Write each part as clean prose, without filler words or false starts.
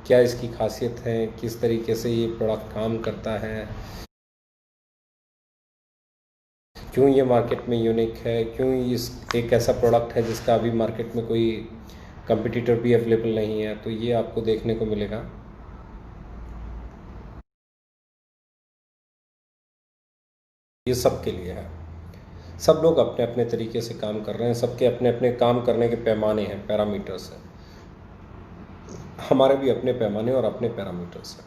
क्या इसकी खासियत है, किस तरीके से ये प्रोडक्ट काम करता है, क्यों ये मार्केट में यूनिक है, क्यों इस एक ऐसा प्रोडक्ट है जिसका अभी मार्केट में कोई कंपटीटर भी अवेलेबल नहीं है, तो ये आपको देखने को मिलेगा। ये सबके लिए है, सब लोग अपने अपने तरीके से काम कर रहे हैं, सबके अपने अपने काम करने के पैमाने हैं, पैरामीटर्स हैं। हमारे भी अपने पैमाने और अपने पैरामीटर्स हैं।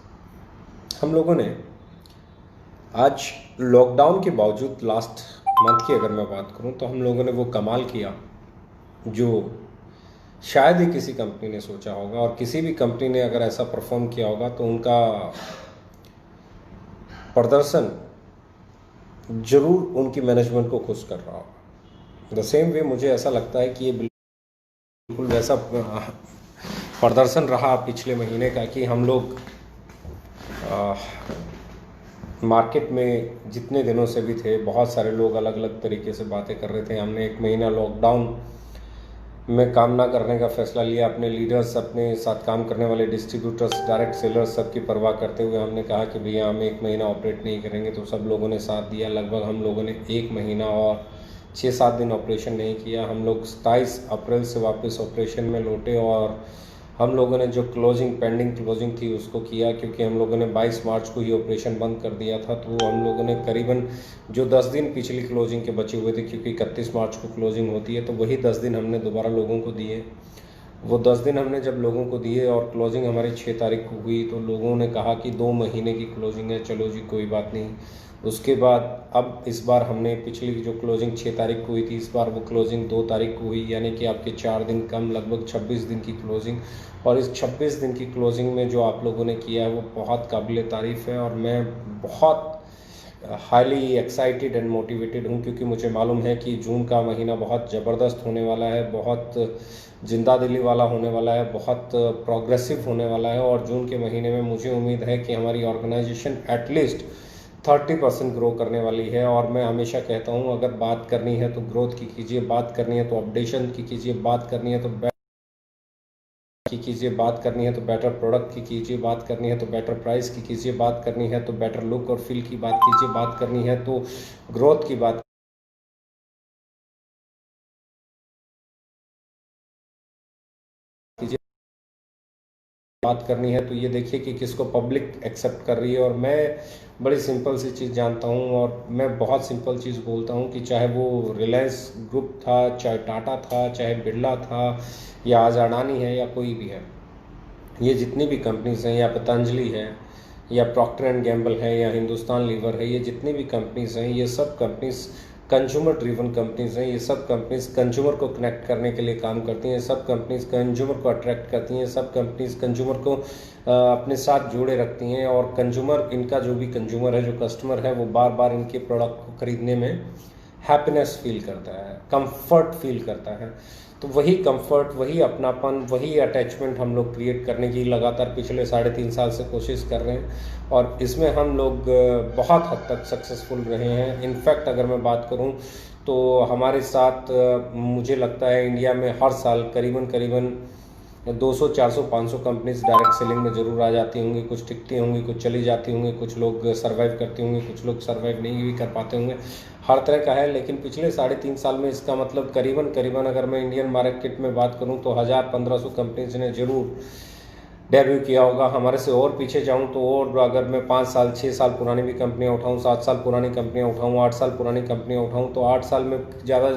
हम लोगों ने आज लॉकडाउन के बावजूद लास्ट मंथ की अगर मैं बात करूं तो हम लोगों ने वो कमाल किया जो शायद ही किसी कंपनी ने सोचा होगा, और किसी भी कंपनी ने अगर ऐसा परफॉर्म किया होगा तो उनका प्रदर्शन जरूर उनकी मैनेजमेंट को खुश कर रहा होगा। द सेम वे मुझे ऐसा लगता है कि ये बिल्कुल वैसा प्रदर्शन रहा पिछले महीने का कि हम लोग मार्केट में जितने दिनों से भी थे, बहुत सारे लोग अलग अलग तरीके से बातें कर रहे थे। हमने एक महीना लॉकडाउन में काम ना करने का फैसला लिया। अपने लीडर्स, अपने साथ काम करने वाले डिस्ट्रीब्यूटर्स, डायरेक्ट सेलर्स, सबकी परवाह करते हुए हमने कहा कि भैया हम एक महीना ऑपरेट नहीं करेंगे। तो सब लोगों ने साथ दिया। लगभग हम लोगों ने एक महीना और 6-7 दिन ऑपरेशन नहीं किया। हम लोग 27 अप्रैल से वापस ऑपरेशन में लौटे और हम लोगों ने जो पेंडिंग क्लोजिंग थी उसको किया, क्योंकि हम लोगों ने 22 मार्च को ही ऑपरेशन बंद कर दिया था। तो हम लोगों ने करीबन जो 10 दिन पिछली क्लोजिंग के बचे हुए थे, क्योंकि 31 मार्च को क्लोजिंग होती है, तो वही 10 दिन हमने दोबारा लोगों को दिए। वो 10 दिन हमने जब लोगों को दिए और क्लोजिंग हमारी 6 तारीख को हुई, तो लोगों ने कहा कि 2 महीने की क्लोजिंग है, चलो जी कोई बात नहीं। उसके बाद अब इस बार हमने पिछली जो क्लोजिंग 6 तारीख को हुई थी, इस बार वो क्लोजिंग 2 तारीख को हुई, यानी कि आपके 4 दिन कम, लगभग 26 दिन की क्लोजिंग। और इस 26 दिन की क्लोजिंग में जो आप लोगों ने किया है वो बहुत काबिल तारीफ़ है, और मैं बहुत हाईली एक्साइटेड एंड मोटिवेटेड हूँ, क्योंकि मुझे मालूम है कि जून का महीना बहुत ज़बरदस्त होने वाला है, बहुत जिंदा दिली वाला होने वाला है, बहुत प्रोग्रेसिव होने वाला है। और जून के महीने में मुझे उम्मीद है कि हमारी ऑर्गेनाइजेशन एटलीस्ट 30% ग्रो करने वाली है। और मैं हमेशा कहता हूँ, अगर बात करनी है तो ग्रोथ की कीजिए, बात करनी है तो अपडेशन की कीजिए, बात करनी है तो कीजिए, बात करनी है तो बेटर प्रोडक्ट की कीजिए, बात करनी है तो बेटर प्राइस की कीजिए, बात करनी है तो बेटर लुक और फील की बात कीजिए, बात करनी है तो ग्रोथ की बात कीजिए, बात करनी है तो ये देखिए कि किसको पब्लिक एक्सेप्ट कर रही है। और मैं बड़ी सिंपल सी चीज़ जानता हूँ, और मैं बहुत सिंपल चीज़ बोलता हूँ कि चाहे वो रिलायंस ग्रुप था, चाहे टाटा था, चाहे बिरला था, या आज अडानी है, या कोई भी है, ये जितनी भी कंपनीज हैं, या पतंजलि है, या प्रॉक्टर एंड गैम्बल है, या हिंदुस्तान लीवर है, ये जितनी भी कंपनीज हैं, ये सब कंपनीज कंज्यूमर ड्रिवन कंपनीज हैं। ये सब कंपनीज कंज्यूमर को कनेक्ट करने के लिए काम करती हैं, सब कंपनीज कंज्यूमर को अट्रैक्ट करती हैं, सब कंपनीज कंज्यूमर को अपने साथ जोड़े रखती हैं। और कंज्यूमर, इनका जो भी कंज्यूमर है, जो कस्टमर है, वो बार बार इनके प्रोडक्ट को खरीदने में हैप्पीनेस फील करता है, कंफर्ट फील करता है। तो वही कंफर्ट, वही अपनापन, वही अटैचमेंट हम लोग क्रिएट करने की लगातार पिछले 3.5 साल से कोशिश कर रहे हैं, और इसमें हम लोग बहुत हद तक सक्सेसफुल रहे हैं। इनफैक्ट अगर मैं बात करूं तो हमारे साथ मुझे लगता है इंडिया में हर साल करीबन 200, 400, 500 कंपनीज डायरेक्ट सेलिंग में ज़रूर आ जाती होंगी। कुछ टिकती होंगी, कुछ चली जाती होंगी, कुछ लोग सर्वाइव करती होंगी, कुछ लोग सर्वाइव नहीं भी कर पाते होंगे, हर तरह का है। लेकिन पिछले 3.5 साल में इसका मतलब करीबन अगर मैं इंडियन मार्केट में बात करूं तो 1000-1500 कंपनीज ने ज़रूर डेब्यू किया होगा। हमारे से और पीछे जाऊं तो, और अगर मैं 5 साल 6 साल पुरानी भी कंपनियां उठाऊं, 7 साल पुरानी कंपनियां उठाऊं, 8 साल पुरानी कंपनियां उठाऊं, तो 8 साल में ज़्यादा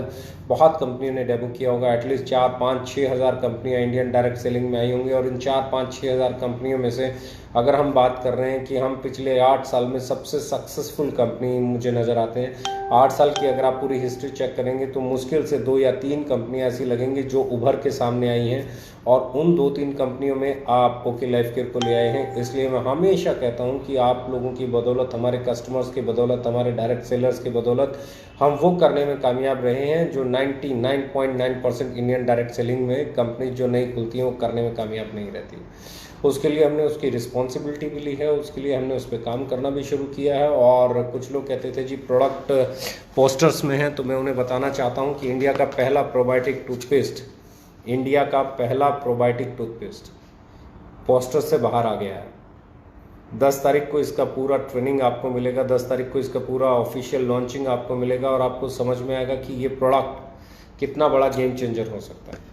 बहुत कंपनियों ने डेब्यू किया होगा। एटलीस्ट 4-5-6 हज़ार कंपनियां इंडियन डायरेक्ट सेलिंग में आई होंगी। और इन 4-5-6 हज़ार कंपनियों में से अगर हम बात कर रहे हैं कि हम पिछले 8 साल में सबसे सक्सेसफुल कंपनी मुझे नज़र आते हैं, 8 साल की अगर आप पूरी हिस्ट्री चेक करेंगे तो मुश्किल से 2 या 3 कंपनियां ऐसी लगेंगी जो उभर के सामने आई हैं। और उन 2-3 कंपनियों में आप ओके लाइफ केयर को ले आए हैं। इसलिए मैं हमेशा कहता हूं कि आप लोगों की बदौलत, हमारे कस्टमर्स की बदौलत, हमारे डायरेक्ट सेलर्स की बदौलत हम वो करने में कामयाब रहे हैं जो 99.9% इंडियन डायरेक्ट सेलिंग में कंपनी जो नहीं खुलती हैं वो करने में कामयाब नहीं रहती। उसके लिए हमने उसकी रिस्पॉन्सिबिलिटी भी ली है, उसके लिए हमने उस पर काम करना भी शुरू किया है। और कुछ लोग कहते थे जी प्रोडक्ट पोस्टर्स में है, तो मैं उन्हें बताना चाहता हूँ कि इंडिया का पहला प्रोबायोटिक टूथपेस्ट, इंडिया का पहला प्रोबायोटिक टूथपेस्ट पोस्टर से बाहर आ गया है। 10 तारीख को इसका पूरा ट्रेनिंग आपको मिलेगा, 10 तारीख को इसका पूरा ऑफिशियल लॉन्चिंग आपको मिलेगा और आपको समझ में आएगा कि ये प्रोडक्ट कितना बड़ा गेम चेंजर हो सकता है।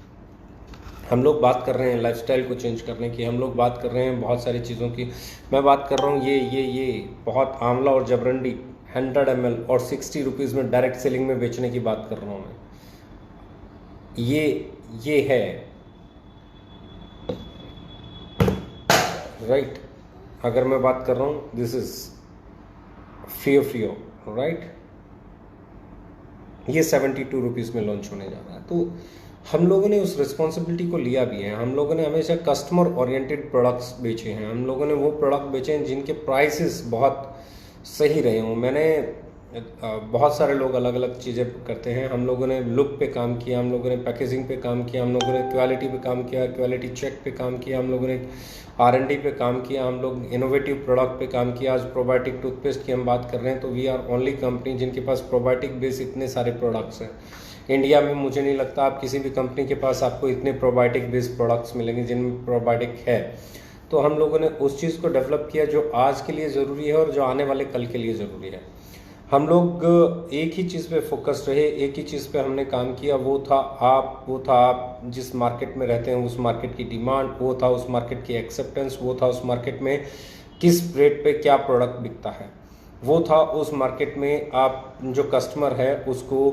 हम लोग बात कर रहे हैं लाइफस्टाइल को चेंज करने की, हम लोग बात कर रहे हैं बहुत सारी चीज़ों की। मैं बात कर रहा हूँ ये बहुत आंवला और जबरंडी 100 ml और 60 रुपीज़ में डायरेक्ट सेलिंग में बेचने की बात कर रहा हूँ मैं। ये है राइट। अगर मैं बात कर रहा हूँ दिस इज फियो राइट, ये 72 रुपीज़ में लॉन्च होने जा रहा है। तो हम लोगों ने उस रिस्पॉन्सिबिलिटी को लिया भी है। हम लोगों ने हमेशा कस्टमर ओरिएंटेड प्रोडक्ट्स बेचे हैं, हम लोगों ने वो प्रोडक्ट बेचे हैं जिनके प्राइसेस बहुत सही रहे हों। मैंने बहुत सारे लोग अलग अलग चीज़ें करते हैं, हम लोगों ने लुक पे काम किया, हम लोगों ने पैकेजिंग पे काम किया, हम लोगों ने क्वालिटी पे काम किया, क्वालिटी चेक पे काम किया, हम लोगों ने R&D पे काम किया, हम लोग इनोवेटिव प्रोडक्ट पे काम किया। आज प्रोबायोटिक टूथपेस्ट की हम बात कर रहे हैं तो वी आर ओनली कंपनी जिनके पास प्रोबायोटिक बेस इतने सारे प्रोडक्ट्स हैं। इंडिया में मुझे नहीं लगता आप किसी भी कंपनी के पास आपको इतने प्रोबायोटिक बेस्ड प्रोडक्ट्स मिलेंगे जिनमें प्रोबायोटिक है। तो हम लोगों ने उस चीज़ को डेवलप किया जो आज के लिए ज़रूरी है और जो आने वाले कल के लिए ज़रूरी है। हम लोग एक ही चीज़ पे फोकस रहे, एक ही चीज़ पे हमने काम किया, वो था आप जिस मार्केट में रहते हैं उस मार्केट की डिमांड, वो था उस मार्केट की एक्सेप्टेंस, वो था उस मार्केट में किस रेट पे क्या प्रोडक्ट बिकता है, वो था उस मार्केट में आप जो कस्टमर है उसको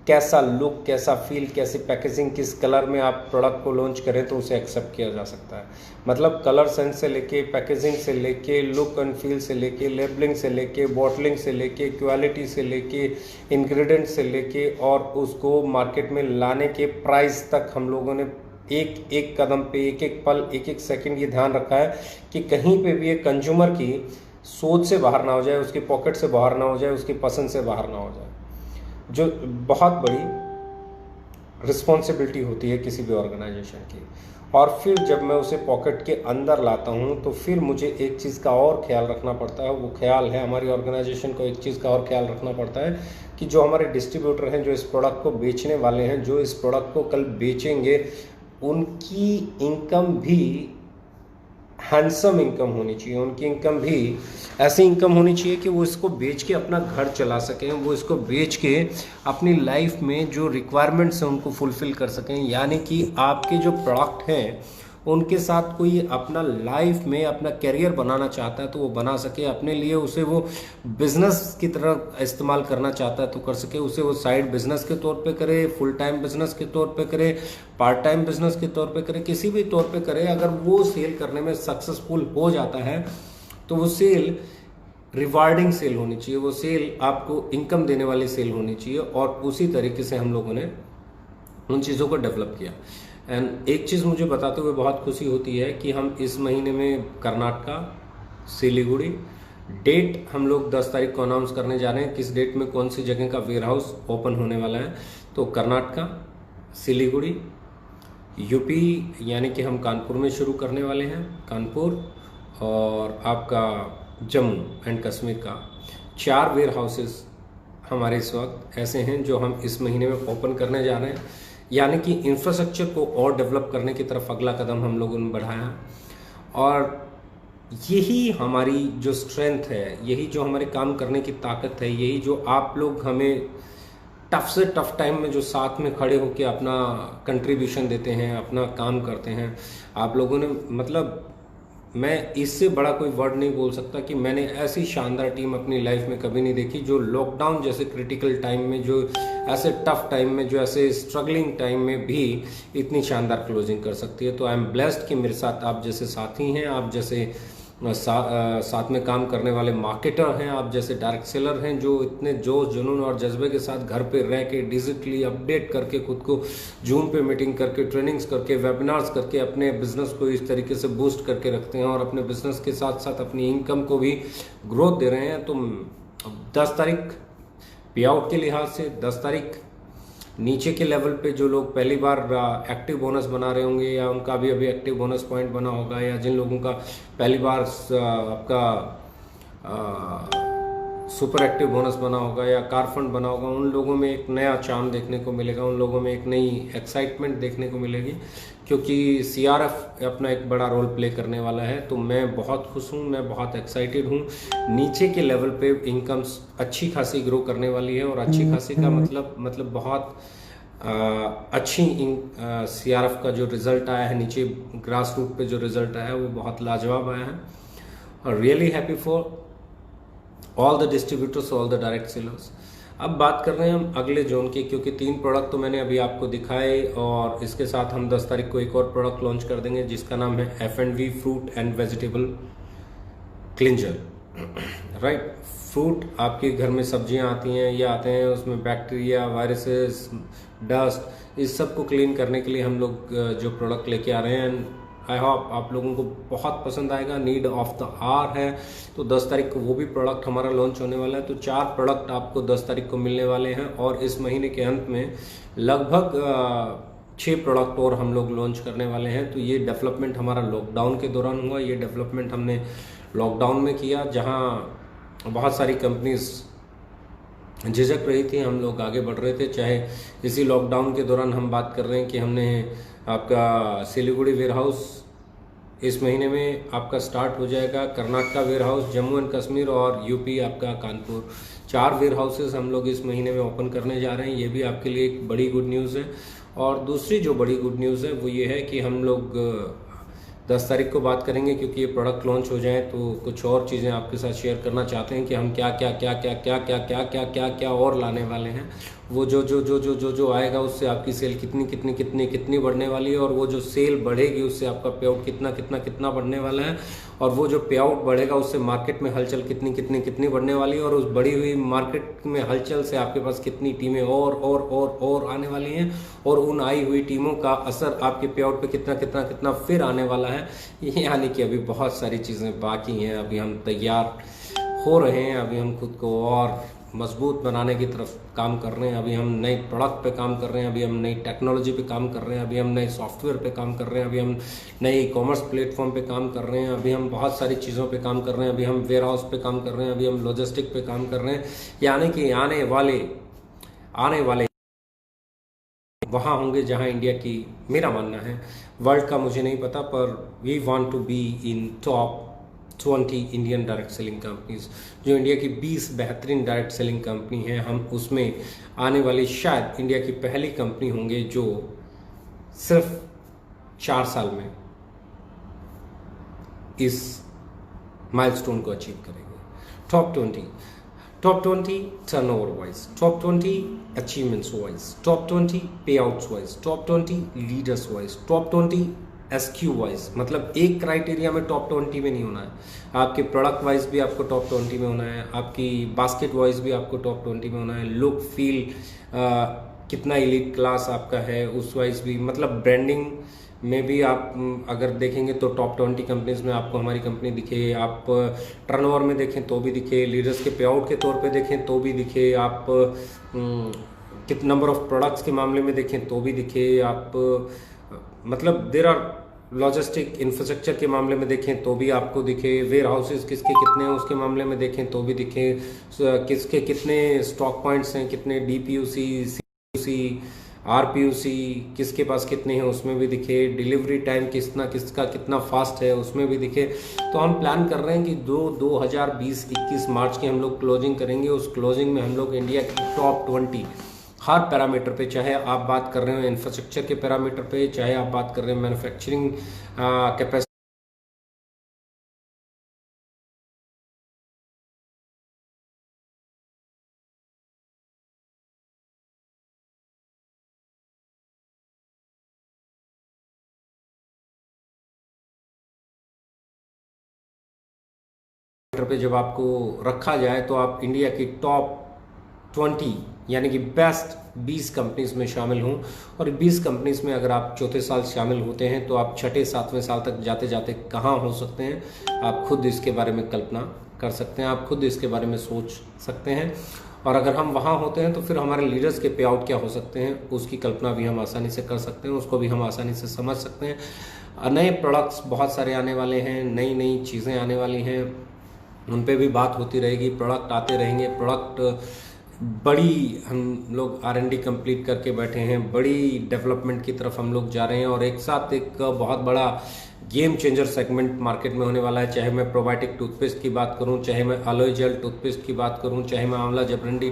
कैसा लुक, कैसा फील, कैसी पैकेजिंग, किस कलर में आप प्रोडक्ट को लॉन्च करें तो उसे एक्सेप्ट किया जा सकता है। मतलब कलर सेंस से लेके, पैकेजिंग से लेके, लुक एंड फील से लेके, लेबलिंग से लेके, बॉटलिंग से लेके, क्वालिटी से लेके, इंग्रेडिएंट से लेके और उसको मार्केट में लाने के प्राइस तक हम लोगों ने एक एक कदम पे, एक एक पल, एक एक सेकंड ये ध्यान रखा है कि कहीं पे भी एक कंज्यूमर की सोच से बाहर ना हो जाए, उसकी पॉकेट से बाहर ना हो जाए, उसकी पसंद से बाहर ना हो जाए, जो बहुत बड़ी रिस्पॉन्सिबिलिटी होती है किसी भी ऑर्गेनाइजेशन की। और फिर जब मैं उसे पॉकेट के अंदर लाता हूँ तो फिर मुझे एक चीज़ का और ख्याल रखना पड़ता है। वो ख्याल है हमारी ऑर्गेनाइजेशन को एक चीज़ का और ख्याल रखना पड़ता है कि जो हमारे डिस्ट्रीब्यूटर हैं, जो इस प्रोडक्ट को बेचने वाले हैं, जो इस प्रोडक्ट को कल बेचेंगे, उनकी इनकम भी हैंडसम इनकम होनी चाहिए। उनकी इनकम भी ऐसी इनकम होनी चाहिए कि वो इसको बेच के अपना घर चला सकें, वो इसको बेच के अपनी लाइफ में जो रिक्वायरमेंट्स हैं उनको फुलफ़िल कर सकें। यानी कि आपके जो प्रोडक्ट हैं उनके साथ कोई अपना लाइफ में अपना करियर बनाना चाहता है तो वो बना सके, अपने लिए उसे वो बिज़नेस की तरह इस्तेमाल करना चाहता है तो कर सके, उसे वो साइड बिज़नेस के तौर पे करे, फुल टाइम बिज़नेस के तौर पे करे, पार्ट टाइम बिज़नेस के तौर पे करे, किसी भी तौर पे करे। अगर वो सेल करने में सक्सेसफुल हो जाता है तो वो सेल रिवार्डिंग सेल होनी चाहिए, वो सेल आपको इनकम देने वाली सेल होनी चाहिए। और उसी तरीके से हम लोगों ने उन चीज़ों को डेवलप किया। एंड एक चीज़ मुझे बताते हुए बहुत खुशी होती है कि हम इस महीने में कर्नाटका, सिलीगुड़ी, डेट हम लोग 10 तारीख को अनाउंस करने जा रहे हैं किस डेट में कौन सी जगह का वेयर हाउस ओपन होने वाला है। तो कर्नाटका, सिलीगुड़ी, यूपी यानी कि हम कानपुर में शुरू करने वाले हैं, कानपुर, और आपका जम्मू एंड कश्मीर का 4 वेयर हाउसेस हमारे इस वक्त ऐसे हैं जो हम इस महीने में ओपन करने जा रहे हैं। यानी कि इंफ्रास्ट्रक्चर को और डेवलप करने की तरफ अगला कदम हम लोगों ने बढ़ाया। और यही हमारी जो स्ट्रेंथ है, यही जो हमारे काम करने की ताकत है, यही जो आप लोग हमें टफ से टफ टाइम में जो साथ में खड़े होकर अपना कंट्रीब्यूशन देते हैं, अपना काम करते हैं आप लोगों ने, मतलब मैं इससे बड़ा कोई वर्ड नहीं बोल सकता कि मैंने ऐसी शानदार टीम अपनी लाइफ में कभी नहीं देखी जो लॉकडाउन जैसे क्रिटिकल टाइम में, जो ऐसे टफ टाइम में, जो ऐसे स्ट्रगलिंग टाइम में भी इतनी शानदार क्लोजिंग कर सकती है। तो आई एम ब्लेस्ड कि मेरे साथ आप जैसे साथी हैं, आप जैसे साथ में काम करने वाले मार्केटर हैं, आप जैसे डायरेक्ट सेलर हैं जो इतने जोश जुनून और जज्बे के साथ घर पे रह के डिजिटली अपडेट करके खुद को जूम पे मीटिंग करके ट्रेनिंग्स करके वेबिनार्स करके अपने बिजनेस को इस तरीके से बूस्ट करके रखते हैं और अपने बिजनेस के साथ साथ अपनी इनकम को भी ग्रोथ दे रहे हैं। तो 10 तारीख पे आउट के लिहाज से 10 तारीख नीचे के लेवल पे जो लोग पहली बार एक्टिव बोनस बना रहे होंगे या उनका अभी अभी एक्टिव बोनस पॉइंट बना होगा या जिन लोगों का पहली बार आपका सुपर एक्टिव बोनस बना होगा या कार फंड बना होगा, उन लोगों में एक नया चार्म देखने को मिलेगा, उन लोगों में एक नई एक्साइटमेंट देखने को मिलेगी क्योंकि सीआरएफ अपना एक बड़ा रोल प्ले करने वाला है। तो मैं बहुत खुश हूँ, मैं बहुत एक्साइटेड हूँ। नीचे के लेवल पे इनकम्स अच्छी खासी ग्रो करने वाली है और अच्छी खासी का मतलब बहुत अच्छी सीआरएफ का जो रिजल्ट आया है, नीचे ग्रास रूट पे जो रिजल्ट आया है वो बहुत लाजवाब आया है और really happy for all the distributors, all the direct sellers. अब बात कर रहे हैं हम अगले जोन की, क्योंकि 3 प्रोडक्ट तो मैंने अभी आपको दिखाए और इसके साथ हम 10 तारीख को एक और प्रोडक्ट लॉन्च कर देंगे जिसका नाम है F&V fruit and vegetable cleanser. Right, fruit आपके घर में सब्जियां आती हैं या आते हैं, उसमें बैक्टीरिया, वायरसेस, डस्ट, इस सब को क्लीन करने के लिए हम लोग जो प्रोडक्ट लेके आ रहे हैं, आई होप आप लोगों को बहुत पसंद आएगा। नीड ऑफ द आवर है, तो 10 तारीख को वो भी प्रोडक्ट हमारा लॉन्च होने वाला है। तो 4 प्रोडक्ट आपको 10 तारीख को मिलने वाले हैं और इस महीने के अंत में लगभग 6 प्रोडक्ट और हम लोग लॉन्च करने वाले हैं। तो ये डेवलपमेंट हमारा लॉकडाउन के दौरान हुआ, ये डेवलपमेंट हमने लॉकडाउन में किया जहां बहुत सारी कंपनीज झिझक रही थी, हम लोग आगे बढ़ रहे थे। चाहे इसी लॉकडाउन के दौरान हम बात कर रहे हैं कि हमने आपका सिलीगुड़ी वेयर हाउस इस महीने में आपका स्टार्ट हो जाएगा, Karnataka warehouse, Jammu and Kashmir और यूपी आपका कानपुर, 4 वेयर हाउसेस हम लोग इस महीने में ओपन करने जा रहे हैं। ये भी आपके लिए एक बड़ी गुड न्यूज़ है। और दूसरी जो बड़ी गुड न्यूज़ है वो ये है कि हम लोग 10 तारीख को बात करेंगे, क्योंकि ये प्रोडक्ट लॉन्च हो जाए तो कुछ और चीज़ें आपके साथ शेयर करना चाहते हैं कि हम क्या क्या क्या क्या क्या क्या क्या क्या क्या क्या और लाने वाले हैं। वो जो आएगा उससे आपकी सेल कितनी कितनी कितनी कितनी बढ़ने वाली है और वो जो सेल बढ़ेगी उससे आपका पे आउट कितना कितना कितना बढ़ने वाला है और वो जो पे आउट बढ़ेगा उससे मार्केट में हलचल कितनी कितनी कितनी बढ़ने वाली है और उस बढ़ी हुई मार्केट में हलचल से आपके पास कितनी टीमें और आने वाली हैं और उन आई हुई टीमों का असर आपके पे आउट पे कितना कितना कितना फिर आने वाला है। यानी कि अभी बहुत सारी चीज़ें बाकी हैं, अभी हम तैयार हो रहे हैं, अभी हम खुद को और मजबूत बनाने की तरफ काम कर रहे हैं, अभी हम नए प्रोडक्ट पे काम कर रहे हैं, अभी हम नई टेक्नोलॉजी पे काम कर रहे हैं, अभी हम नए सॉफ्टवेयर पे काम कर रहे हैं, अभी हम नए ई कॉमर्स प्लेटफॉर्म पे काम कर रहे हैं, अभी हम बहुत सारी चीज़ों पे काम कर रहे हैं, अभी हम वेयर हाउस पे काम कर रहे हैं, अभी हम लॉजिस्टिक पे काम कर रहे हैं। यानी कि आने वाले वहाँ होंगे जहाँ इंडिया की, मेरा मानना है, वर्ल्ड का मुझे नहीं पता, पर we want to be in top 20 Indian direct selling companies. जो इंडिया की 20 बेहतरीन डायरेक्ट सेलिंग कंपनी है, हम उसमें आने वाली शायद इंडिया की पहली कंपनी होंगे जो सिर्फ 4 साल में इस माइलस्टोन को अचीव करेंगे। Top 20 turnover wise, top 20 achievements wise, top 20 पे outs wise, top 20 leaders wise, top 20 SQ wise. मतलब एक क्राइटेरिया में टॉप 20 में नहीं होना है, आपके प्रोडक्ट वाइज भी आपको टॉप 20 में होना है, आपकी बास्केट वाइज भी आपको टॉप 20 में होना है, लुक फील कितना एलीट क्लास आपका है उस वाइज भी, मतलब ब्रांडिंग में भी आप अगर देखेंगे तो टॉप 20 कंपनीज में आपको हमारी कंपनी दिखे, आप टर्नओवर में देखें तो भी दिखे, लीडर्स के पे आउट के तौर पे देखें तो भी दिखे, आप कितने नंबर ऑफ प्रोडक्ट्स के मामले में देखें तो भी दिखे, आप मतलब देर आर लॉजिस्टिक इंफ्रास्ट्रक्चर के मामले में देखें तो भी आपको दिखे, वेयर हाउसेज किसके कितने हैं उसके मामले में देखें तो भी दिखे, किसके कितने स्टॉक पॉइंट्स हैं, कितने DPUC, CPUC, RPUC किसके पास कितने हैं उसमें भी दिखे, डिलीवरी टाइम किसका कितना फास्ट है उसमें भी दिखे। तो हम प्लान कर रहे हैं कि 2020-21 मार्च की हम लोग क्लोजिंग करेंगे। उस क्लोजिंग में हम लोग इंडिया की टॉप 20 हर पैरामीटर पे, चाहे आप बात कर रहे हो इंफ्रास्ट्रक्चर के पैरामीटर पे, चाहे आप बात कर रहे हो मैन्युफैक्चरिंग कैपेसिटी पे जब आपको रखा जाए तो आप इंडिया की टॉप 20 यानी कि बेस्ट 20 कंपनीज में शामिल हों, और 20 कंपनीज में अगर आप चौथे साल शामिल होते हैं तो आप छठे सातवें साल तक जाते जाते कहाँ हो सकते हैं, आप खुद इसके बारे में कल्पना कर सकते हैं, आप खुद इसके बारे में सोच सकते हैं। और अगर हम वहाँ होते हैं तो फिर हमारे लीडर्स के पे आउट क्या हो सकते हैं उसकी कल्पना भी हम आसानी से कर सकते हैं, उसको भी हम आसानी से समझ सकते हैं। नए प्रोडक्ट्स बहुत सारे आने वाले हैं, नई नई चीज़ें आने वाली हैं, उन पे भी बात होती रहेगी, प्रोडक्ट आते रहेंगे। प्रोडक्ट बड़ी हम लोग R&D कंप्लीट करके बैठे हैं, बड़ी डेवलपमेंट की तरफ हम लोग जा रहे हैं, और एक साथ एक बहुत बड़ा गेम चेंजर सेगमेंट मार्केट में होने वाला है। चाहे मैं प्रोबायोटिक टूथपेस्ट की बात करूं, चाहे मैं एलोए जेल टूथपेस्ट की बात करूं, चाहे मैं आंवला जबरंडी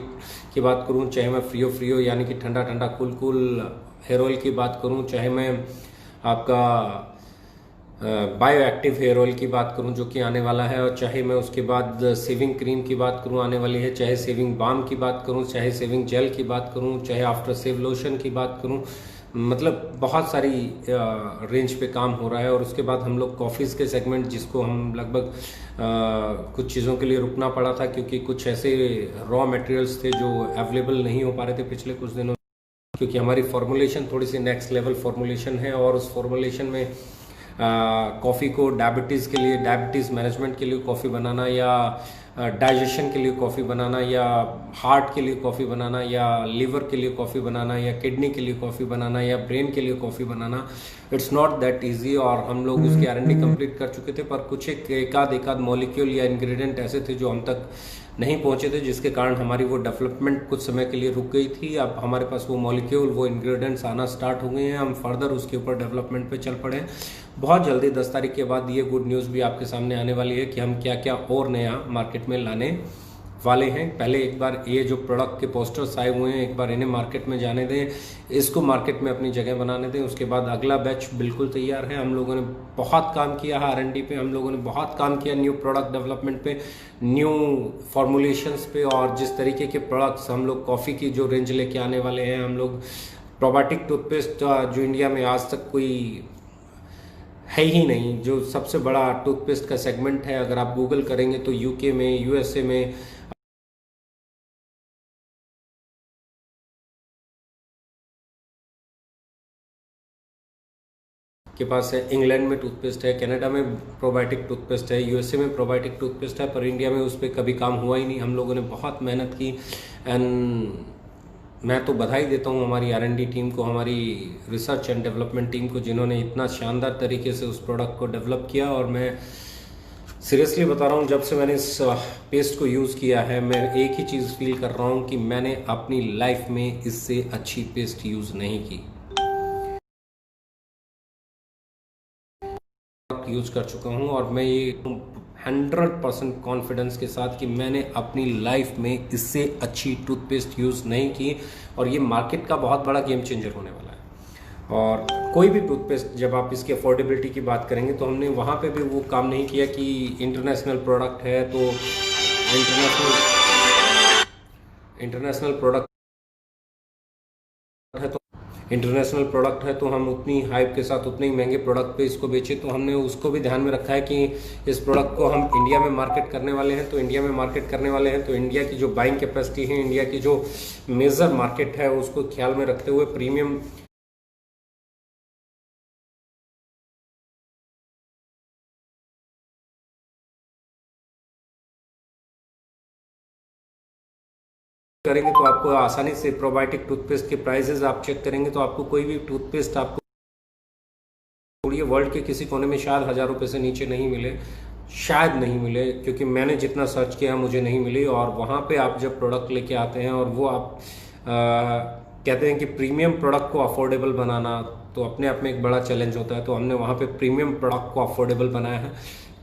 की बात करूं, चाहे मैं फ्रियो यानी कि ठंडा ठंडा कूल कूल हेयर ऑयल की बात करूं, चाहे मैं आपका बायो एक्टिव हेयर ऑयल की बात करूं जो कि आने वाला है, और चाहे मैं उसके बाद सेविंग क्रीम की बात करूं आने वाली है, चाहे सेविंग बाम की बात करूं, चाहे सेविंग जेल की बात करूं, चाहे आफ्टर सेव लोशन की बात करूं, मतलब बहुत सारी रेंज पे काम हो रहा है। और उसके बाद हम लोग कॉफ़ीज़ के सेगमेंट, जिसको हम लगभग कुछ चीज़ों के लिए रुकना पड़ा था क्योंकि कुछ ऐसे रॉ मटेरियल्स थे जो अवेलेबल नहीं हो पा रहे थे पिछले कुछ दिनों, क्योंकि हमारी फॉर्मुलेशन थोड़ी सी नेक्स्ट लेवल फॉर्मुलेशन है, और उस फॉर्मुलेशन में कॉफ़ी को डायबिटीज़ के लिए, डायबिटीज़ मैनेजमेंट के लिए कॉफ़ी बनाना, या डाइजेशन के लिए कॉफ़ी बनाना, या हार्ट के लिए कॉफ़ी बनाना, या लीवर के लिए कॉफ़ी बनाना, या किडनी के लिए कॉफ़ी बनाना, या ब्रेन के लिए coffee banana, it's not that easy. और हम लोग उसकी R&D कंप्लीट कर चुके थे, पर कुछ एक आध मॉलिक्यूल या इंग्रेडिएंट ऐसे थे जो हम तक नहीं पहुंचे थे, जिसके कारण हमारी वो डेवलपमेंट कुछ समय के लिए रुक गई थी। अब हमारे पास वो मॉलिक्यूल, वो इंग्रेडिएंट्स आना स्टार्ट हो गए हैं, हम फर्दर उसके ऊपर डेवलपमेंट पे चल पड़े हैं। बहुत जल्दी 10 तारीख के बाद ये गुड न्यूज़ भी आपके सामने आने वाली है कि हम क्या क्या और नया मार्केट में लाने वाले हैं। पहले एक बार ये जो प्रोडक्ट के पोस्टर्स आए हुए हैं, एक बार इन्हें मार्केट में जाने दें, इसको मार्केट में अपनी जगह बनाने दें। उसके बाद अगला बैच बिल्कुल तैयार है। हम लोगों ने बहुत काम किया है R&D पे, हम लोगों ने बहुत काम किया न्यू प्रोडक्ट डेवलपमेंट पे, न्यू फॉर्मुलेशंस पे, और जिस तरीके के प्रोडक्ट्स हम लोग कॉफ़ी की जो रेंज लेके आने वाले हैं, हम लोग प्रोबायोटिक टूथपेस्ट जो इंडिया में आज तक कोई है ही नहीं, जो सबसे बड़ा टूथपेस्ट का सेगमेंट है, अगर आप गूगल करेंगे तो UK में, USA में के पास है, इंग्लैंड में टूथपेस्ट है, कनाडा में प्रोबायोटिक टूथपेस्ट है, USA में प्रोबायोटिक टूथपेस्ट है, पर इंडिया में उस पर कभी काम हुआ ही नहीं। हम लोगों ने बहुत मेहनत की, एंड मैं तो बधाई देता हूँ हमारी R&D टीम को, हमारी रिसर्च एंड डेवलपमेंट टीम को, जिन्होंने इतना शानदार तरीके से उस प्रोडक्ट को डेवलप किया। और मैं सीरियसली बता रहा हूँ, जब से मैंने इस पेस्ट को यूज़ किया है, मैं एक ही चीज़ फील कर रहा हूँ कि मैंने अपनी लाइफ में इससे अच्छी पेस्ट यूज़ नहीं की। यूज कर चुका हूं, और मैं ये 100% कॉन्फिडेंस के साथ कि मैंने अपनी लाइफ में इससे अच्छी टूथपेस्ट यूज़ नहीं की, और ये मार्केट का बहुत बड़ा गेम चेंजर होने वाला है। और कोई भी टूथपेस्ट, जब आप इसकी अफोर्डेबिलिटी की बात करेंगे, तो हमने वहाँ पे भी वो काम नहीं किया कि इंटरनेशनल प्रोडक्ट है तो इंटरनेशनल प्रोडक्ट है तो हम उतनी हाइप के साथ उतने ही महंगे प्रोडक्ट पे इसको बेचे। तो हमने उसको भी ध्यान में रखा है कि इस प्रोडक्ट को हम इंडिया में मार्केट करने वाले हैं, तो इंडिया की जो बाइंग कैपेसिटी है, इंडिया की जो मेजर मार्केट है, उसको ख्याल में रखते हुए प्रीमियम करेंगे तो आपको आसानी से प्रोबायोटिक टूथपेस्ट के प्राइसेस आप चेक करेंगे तो आपको कोई भी टूथपेस्ट आपको वर्ल्ड के किसी कोने में शायद 1000 रुपये से नीचे नहीं मिले, शायद नहीं मिले, क्योंकि मैंने जितना सर्च किया मुझे नहीं मिली। और वहाँ पे आप जब प्रोडक्ट लेके आते हैं और वो आप कहते हैं कि प्रीमियम प्रोडक्ट को अफोर्डेबल बनाना तो अपने आप में एक बड़ा चैलेंज होता है। तो हमने वहाँ पे प्रीमियम प्रोडक्ट को अफोर्डेबल बनाया है।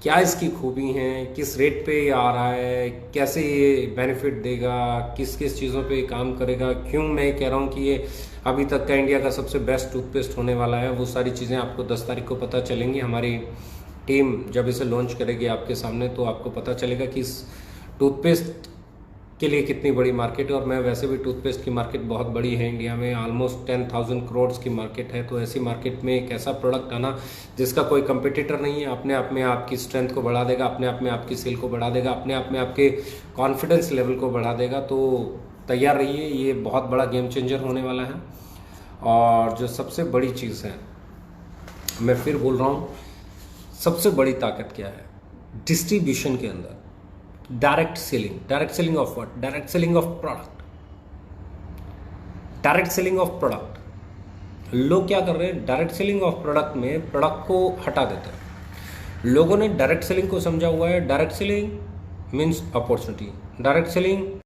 क्या इसकी खूबी हैं, किस रेट पे आ रहा है, कैसे ये बेनिफिट देगा, किस किस चीज़ों पे काम करेगा, क्यों मैं कह रहा हूँ कि ये अभी तक का इंडिया का सबसे बेस्ट टूथपेस्ट होने वाला है, वो सारी चीज़ें आपको 10 तारीख को पता चलेंगी। हमारी टीम जब इसे लॉन्च करेगी आपके सामने तो आपको पता चलेगा कि इस टूथपेस्ट के लिए कितनी बड़ी मार्केट है। और मैं वैसे भी टूथपेस्ट की मार्केट बहुत बड़ी है, इंडिया में ऑलमोस्ट 10,000 करोड़ की मार्केट है। तो ऐसी मार्केट में एक ऐसा प्रोडक्ट आना जिसका कोई कंपटीटर नहीं है, अपने आप में आपकी स्ट्रेंथ को बढ़ा देगा, अपने आप में आपकी सेल को बढ़ा देगा, अपने आप में आपके कॉन्फिडेंस लेवल को बढ़ा देगा। तो तैयार रहिए, ये बहुत बड़ा गेम चेंजर होने वाला है। और जो सबसे बड़ी चीज़ है, मैं फिर बोल रहा हूँ, सबसे बड़ी ताकत क्या है डिस्ट्रीब्यूशन के अंदर? Direct selling of what? Direct selling of product. Direct selling of product. लोग क्या कर रहे हैं, डायरेक्ट सेलिंग ऑफ प्रोडक्ट में प्रोडक्ट को हटा देते हैं। लोगों ने डायरेक्ट सेलिंग को समझा हुआ है, direct selling means opportunity. Direct selling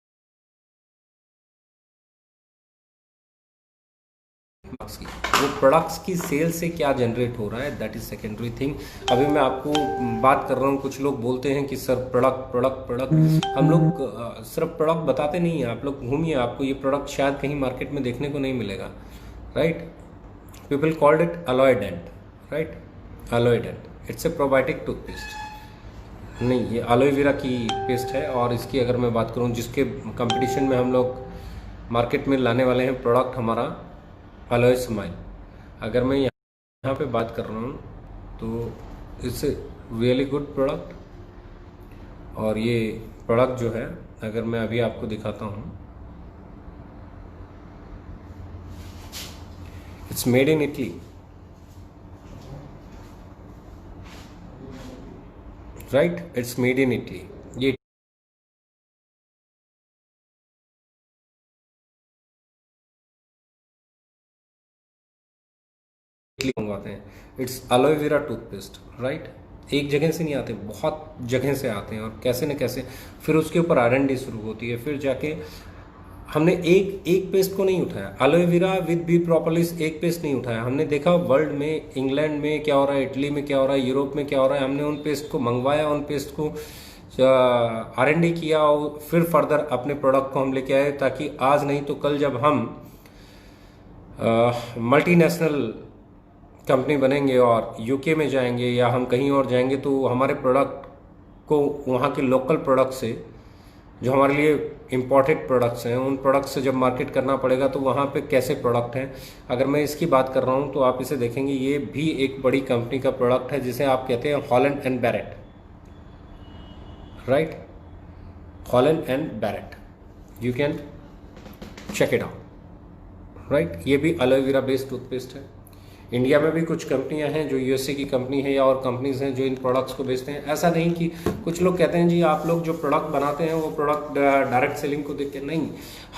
वो प्रोडक्ट्स की सेल से क्या जनरेट हो रहा है, दैट इज सेकेंडरी थिंग। अभी मैं आपको बात कर रहा हूँ, कुछ लोग बोलते हैं कि सर प्रोडक्ट प्रोडक्ट प्रोडक्ट। हम लोग सिर्फ प्रोडक्ट बताते नहीं हैं। आप लोग घूमिए, आपको ये प्रोडक्ट शायद कहीं मार्केट में देखने को नहीं मिलेगा, right. People called it aloe dent, right. Aloe dent, it's a probiotic toothpaste. नहीं, ये एलोए वेरा की पेस्ट है। और इसकी अगर मैं बात करूँ, जिसके कंपटीशन में हम लोग मार्केट में लाने वाले हैं प्रोडक्ट, हमारा एलोए स्माइल। अगर मैं यहाँ पे बात कर रहा हूँ तो इट्स रियली गुड प्रोडक्ट। और ये प्रोडक्ट जो है, अगर मैं अभी आपको दिखाता हूँ, it's made in Italy, right. It's made in Italy. ये मंगवाते हैं। It's alloy vera toothpaste, right. एक जगह से नहीं आते, बहुत जगह से आते हैं। और कैसे न कैसे फिर उसके ऊपर R&D शुरू होती है। फिर जाके हमने एक पेस्ट को नहीं उठाया, alloy vera with B propolis एक पेस्ट नहीं उठाया। हमने देखा वर्ल्ड में, इंग्लैंड में क्या हो रहा है, इटली में क्या हो रहा है, यूरोप में क्या हो रहा है। हमने उन पेस्ट को मंगवाया, उन पेस्ट को R&D किया, और फिर फर्दर अपने प्रोडक्ट को हम लेके आए, ताकि आज नहीं तो कल जब हम मल्टीनेशनल कंपनी बनेंगे और यूके में जाएंगे या हम कहीं और जाएंगे, तो हमारे प्रोडक्ट को वहाँ के लोकल प्रोडक्ट से, जो हमारे लिए इम्पोर्टेड प्रोडक्ट्स हैं, उन प्रोडक्ट्स से जब मार्केट करना पड़ेगा, तो वहाँ पे कैसे प्रोडक्ट हैं। अगर मैं इसकी बात कर रहा हूँ तो आप इसे देखेंगे, ये भी एक बड़ी कंपनी का प्रोडक्ट है, जिसे आप कहते हैं Holland and Barrett, right. Holland and Barrett, you can check it out, right. ये भी एलोए वेरा बेस्ड टूथपेस्ट है। इंडिया में भी कुछ कंपनियां हैं जो यूएसए की कंपनी है, या और कंपनीज हैं जो इन प्रोडक्ट्स को बेचते हैं। ऐसा नहीं कि कुछ लोग कहते हैं जी आप लोग जो प्रोडक्ट बनाते हैं वो प्रोडक्ट डायरेक्ट सेलिंग को देख के, नहीं।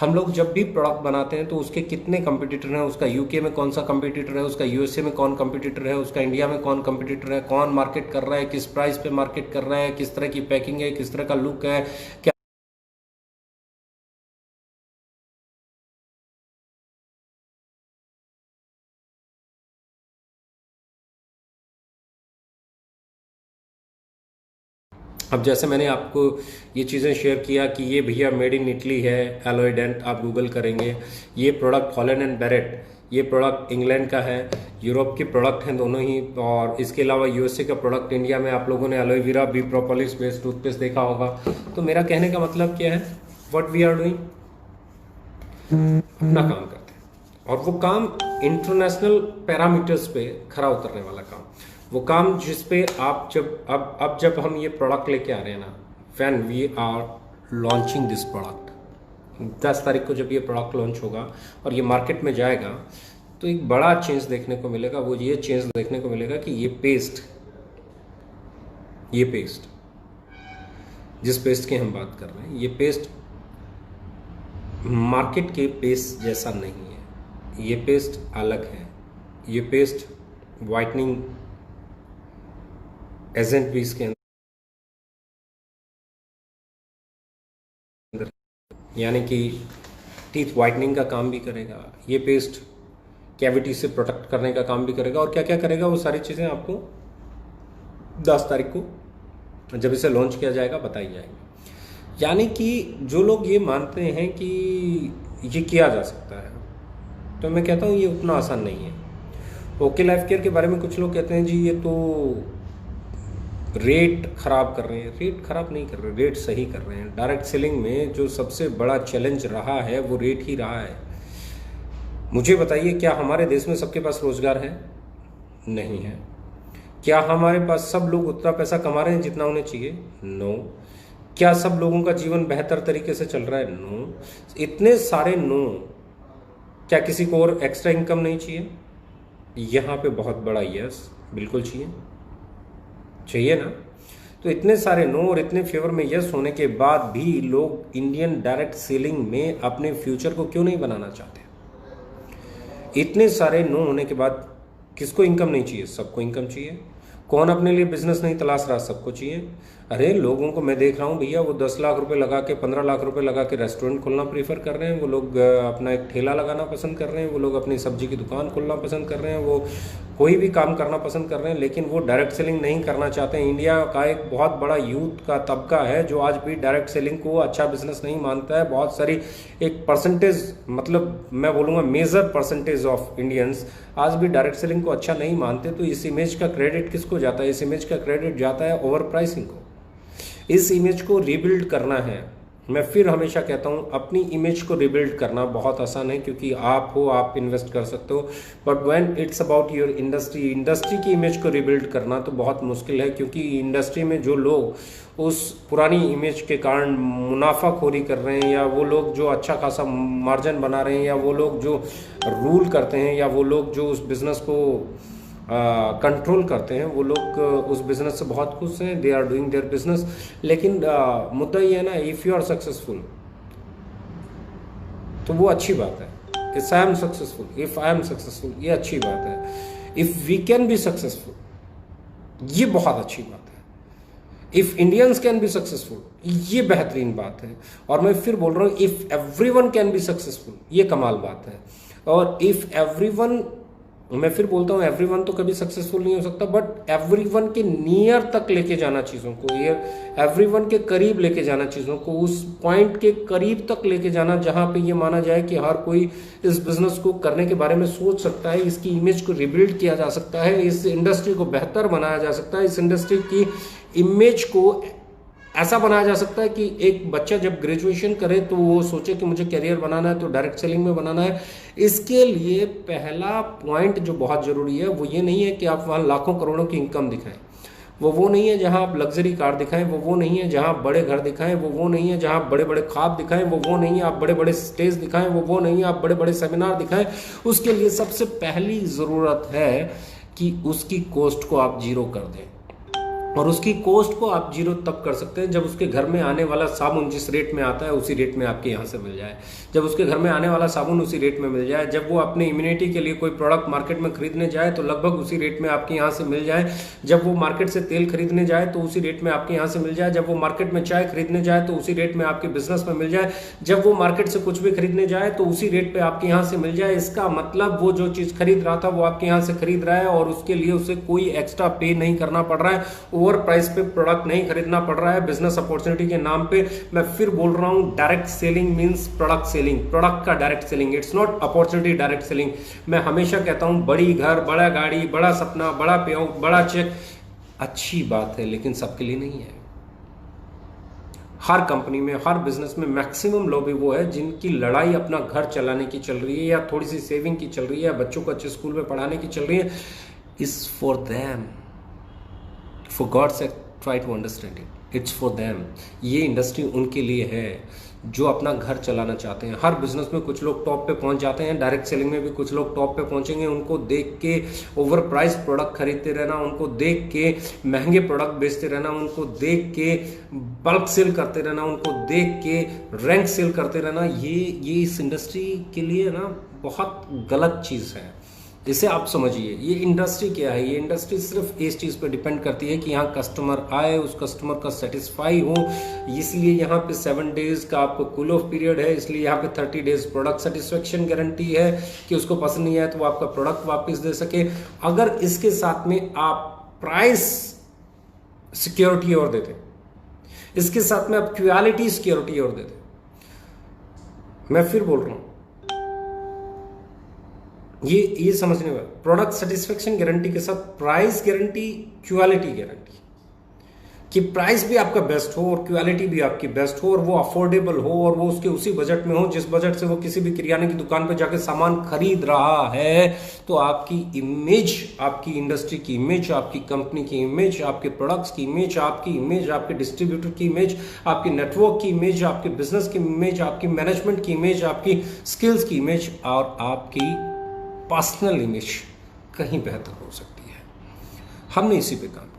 हम लोग जब भी प्रोडक्ट बनाते हैं तो उसके कितने कंपटीटर हैं, उसका यूके में कौन सा कंपटीटर है, उसका यूएसए में कौन कंपटीटर है, उसका इंडिया में कौन कंपटीटर है, कौन मार्केट कर रहा है, किस प्राइस पे मार्केट कर रहा है, किस तरह की पैकिंग है, किस तरह का लुक है, क्या अब जैसे मैंने आपको ये चीज़ें शेयर किया कि ये भैया मेड इन इटली है, एलोए डेंट, आप गूगल करेंगे। ये प्रोडक्ट हॉलैंड एंड बैरेट, ये प्रोडक्ट इंग्लैंड का है, यूरोप के प्रोडक्ट हैं दोनों ही। और इसके अलावा यूएसए का प्रोडक्ट, इंडिया में आप लोगों ने alloy vera B propolis based toothpaste देखा होगा। तो मेरा कहने का मतलब क्या है, व्हाट वी आर डूइंग, अपना काम करते हैं। और वो काम इंटरनेशनल पैरामीटर्स पे खरा उतरने वाला काम, वो काम जिस पे आप अब जब हम ये प्रोडक्ट लेके आ रहे हैं ना, when we are launching this product, 10 तारीख को जब ये प्रोडक्ट लॉन्च होगा और ये मार्केट में जाएगा, तो एक बड़ा चेंज देखने को मिलेगा। वो ये चेंज देखने को मिलेगा कि ये पेस्ट जिस पेस्ट की हम बात कर रहे हैं, ये पेस्ट मार्केट के पेस्ट जैसा नहीं है। ये पेस्ट अलग है। ये पेस्ट वाइटनिंग एजेंट भी इसके अंदर, यानी कि टीथ वाइटनिंग का काम भी करेगा। ये पेस्ट कैविटी से प्रोटेक्ट करने का काम भी करेगा। और क्या क्या करेगा, वो सारी चीज़ें आपको 10 तारीख को जब इसे लॉन्च किया जाएगा बताई जाएगी। यानी कि जो लोग ये मानते हैं कि ये किया जा सकता है, तो मैं कहता हूँ ये उतना आसान नहीं है। ओके लाइफ केयर के बारे में कुछ लोग कहते हैं जी ये तो रेट खराब कर रहे हैं। रेट खराब नहीं कर रहे, रेट सही कर रहे हैं। डायरेक्ट सेलिंग में जो सबसे बड़ा चैलेंज रहा है वो रेट ही रहा है। मुझे बताइए, क्या हमारे देश में सबके पास रोजगार है? नहीं है। क्या हमारे पास सब लोग उतना पैसा कमा रहे हैं जितना उन्हें चाहिए? नो। क्या सब लोगों का जीवन बेहतर तरीके से चल रहा है? नो। इतने सारे नो, क्या किसी को और एक्स्ट्रा इनकम नहीं चाहिए? यहाँ पे बहुत बड़ा यस, बिल्कुल चाहिए, चाहिए ना। तो इतने सारे नो और इतने फेवर में यस होने के बाद भी लोग इंडियन डायरेक्ट सेलिंग में अपने फ्यूचर को क्यों नहीं बनाना चाहते? इतने सारे नो होने के बाद किसको इनकम नहीं चाहिए? सबको इनकम चाहिए। कौन अपने लिए बिजनेस नहीं तलाश रहा? सबको चाहिए। अरे लोगों को मैं देख रहा हूँ भैया, वो 10 लाख रुपए लगा के, 15 लाख रुपए लगा के रेस्टोरेंट खोलना प्रीफर कर रहे हैं। वो लोग अपना एक ठेला लगाना पसंद कर रहे हैं। वो लोग अपनी सब्जी की दुकान खोलना पसंद कर रहे हैं। वो कोई भी काम करना पसंद कर रहे हैं, लेकिन वो डायरेक्ट सेलिंग नहीं करना चाहते हैं। इंडिया का एक बहुत बड़ा यूथ का तबका है जो आज भी डायरेक्ट सेलिंग को अच्छा बिजनेस नहीं मानता है। बहुत सारी एक परसेंटेज, मतलब मैं बोलूँगा मेजर परसेंटेज ऑफ इंडियंस आज भी डायरेक्ट सेलिंग को अच्छा नहीं मानते। तो इस इमेज का क्रेडिट किसको जाता है? इस इमेज का क्रेडिट जाता है ओवर प्राइसिंग को। इस इमेज को रिबिल्ड करना है। मैं फिर हमेशा कहता हूं, अपनी इमेज को रिबिल्ड करना बहुत आसान है, क्योंकि आप हो, आप इन्वेस्ट कर सकते हो। But when it's about your industry की इमेज को रिबिल्ड करना तो बहुत मुश्किल है, क्योंकि इंडस्ट्री में जो लोग उस पुरानी इमेज के कारण मुनाफाखोरी कर रहे हैं, या वो लोग जो अच्छा खासा मार्जिन बना रहे हैं, या वो लोग जो रूल करते हैं, या वो लोग जो उस बिजनेस को कंट्रोल करते हैं, वो लोग उस बिजनेस से बहुत खुश हैं। They are doing their business. लेकिन मुद्दा ये है ना, इफ़ यू आर सक्सेसफुल तो वो अच्छी बात है। इफ आई एम सक्सेसफुल, ये अच्छी बात है। If we can be successful, ये बहुत अच्छी बात है। If Indians can be successful, ये बेहतरीन बात है। और मैं फिर बोल रहा हूँ, if everyone can be successful, ये कमाल बात है। और इफ एवरीवन, मैं फिर बोलता हूँ, एवरीवन तो कभी सक्सेसफुल नहीं हो सकता, बट एवरीवन के नियर तक लेके जाना चीज़ों को, ये एवरीवन के करीब लेके जाना चीज़ों को, उस पॉइंट के करीब तक लेके जाना जहाँ पे ये माना जाए कि हर कोई इस बिजनेस को करने के बारे में सोच सकता है, इसकी इमेज को रिबिल्ड किया जा सकता है, इस इंडस्ट्री को बेहतर बनाया जा सकता है, इस इंडस्ट्री की इमेज को ऐसा बनाया जा सकता है कि एक बच्चा जब ग्रेजुएशन करे तो वो सोचे कि मुझे करियर बनाना है तो डायरेक्ट सेलिंग में बनाना है। इसके लिए पहला पॉइंट जो बहुत ज़रूरी है वो ये नहीं है कि आप वहाँ लाखों करोड़ों की इनकम दिखाएं, वो नहीं है जहाँ आप लग्जरी कार दिखाएं, वो नहीं है जहाँ आप बड़े घर दिखाएं, वो नहीं है जहाँ आप बड़े बड़े ख्वाब दिखाएं, वो नहीं है आप बड़े बड़े स्टेज दिखाएं, वो नहीं है आप बड़े बड़े सेमिनार दिखाएं। उसके लिए सबसे पहली ज़रूरत है कि उसकी कॉस्ट को आप जीरो कर दें। और उसकी कॉस्ट को आप जीरो तब कर सकते हैं जब उसके घर में आने वाला साबुन जिस रेट में आता है उसी रेट में आपके यहाँ से मिल जाए, जब उसके घर में आने वाला साबुन उसी रेट में मिल जाए, जब वो अपने इम्यूनिटी के लिए कोई प्रोडक्ट मार्केट में खरीदने जाए तो लगभग उसी रेट में आपके यहाँ से मिल जाए, जब वो मार्केट से तेल खरीदने जाए तो उसी रेट में आपके यहाँ से मिल जाए, जब वो मार्केट में चाय खरीदने जाए तो उसी रेट में आपके बिजनेस में मिल जाए, जब वो मार्केट से कुछ भी खरीदने जाए तो उसी रेट पे आपके यहाँ से मिल जाए। इसका मतलब वो जो चीज़ खरीद रहा था वो आपके यहाँ से खरीद रहा है और उसके लिए उसे कोई एक्स्ट्रा पे नहीं करना पड़ रहा है, ओवर प्राइस पे प्रोडक्ट नहीं खरीदना पड़ रहा है बिजनेस अपॉर्चुनिटी के नाम पे। मैं फिर बोल रहा हूं, direct selling means product selling, product का direct selling, it's not opportunity direct selling. मैं हमेशा कहता हूं, बड़ी घर, बड़ा गाड़ी, बड़ा सपना, बड़ा पे आउट, बड़ा चेक अच्छी बात है, लेकिन सबके लिए नहीं है। हर कंपनी में, हर बिजनेस में मैक्सिमम लोग वो है जिनकी लड़ाई अपना घर चलाने की चल रही है, या थोड़ी सी सेविंग की चल रही है, या बच्चों को अच्छे स्कूल में पढ़ाने की चल रही है। Is for them, for god sake try to understand it, it's for them. ये इंडस्ट्री उनके लिए है जो अपना घर चलाना चाहते हैं। हर बिजनेस में कुछ लोग टॉप पे पहुंच जाते हैं, डायरेक्ट सेलिंग में भी कुछ लोग टॉप पे पहुंचेंगे। उनको देख के ओवर प्राइस प्रोडक्ट खरीदते रहना, उनको देख के महंगे प्रोडक्ट बेचते रहना, उनको देख के बल्क सेल करते रहना, उनको देख के रैंक सेल करते रहना, ये इस इंडस्ट्री के लिए ना बहुत गलत चीज़ है। इसे आप समझिए, ये इंडस्ट्री क्या है? ये इंडस्ट्री सिर्फ इस चीज़ पे डिपेंड करती है कि यहाँ कस्टमर आए, उस कस्टमर का सेटिस्फाई हो। इसलिए यहाँ पे 7 डेज का आपको कूल ऑफ पीरियड है, इसलिए यहाँ पे 30 डेज प्रोडक्ट सेटिस्फेक्शन गारंटी है कि उसको पसंद नहीं आया तो वो आपका प्रोडक्ट वापस दे सके। अगर इसके साथ में आप प्राइस सिक्योरिटी और देते, इसके साथ में आप क्वालिटी सिक्योरिटी और देते, मैं फिर बोल रहा हूँ, ये समझने में, प्रोडक्ट सेटिस्फेक्शन गारंटी के साथ प्राइस गारंटी, क्वालिटी गारंटी, कि प्राइस भी आपका बेस्ट हो और क्वालिटी भी आपकी बेस्ट हो और वो अफोर्डेबल हो और वो उसके उसी बजट में हो जिस बजट से वो किसी भी किराने की दुकान पर जाकर सामान खरीद रहा है। तो आपकी इमेज, आपकी इंडस्ट्री की इमेज, आपकी कंपनी की इमेज, आपके प्रोडक्ट्स की इमेज, आपकी इमेज, आपके डिस्ट्रीब्यूटर की इमेज, आपकी नेटवर्क की इमेज, आपके बिजनेस की इमेज, आपकी मैनेजमेंट की इमेज, आपकी स्किल्स की इमेज और आपकी पर्सनल इमेज कहीं बेहतर हो सकती है। हमने इसी पे काम किया,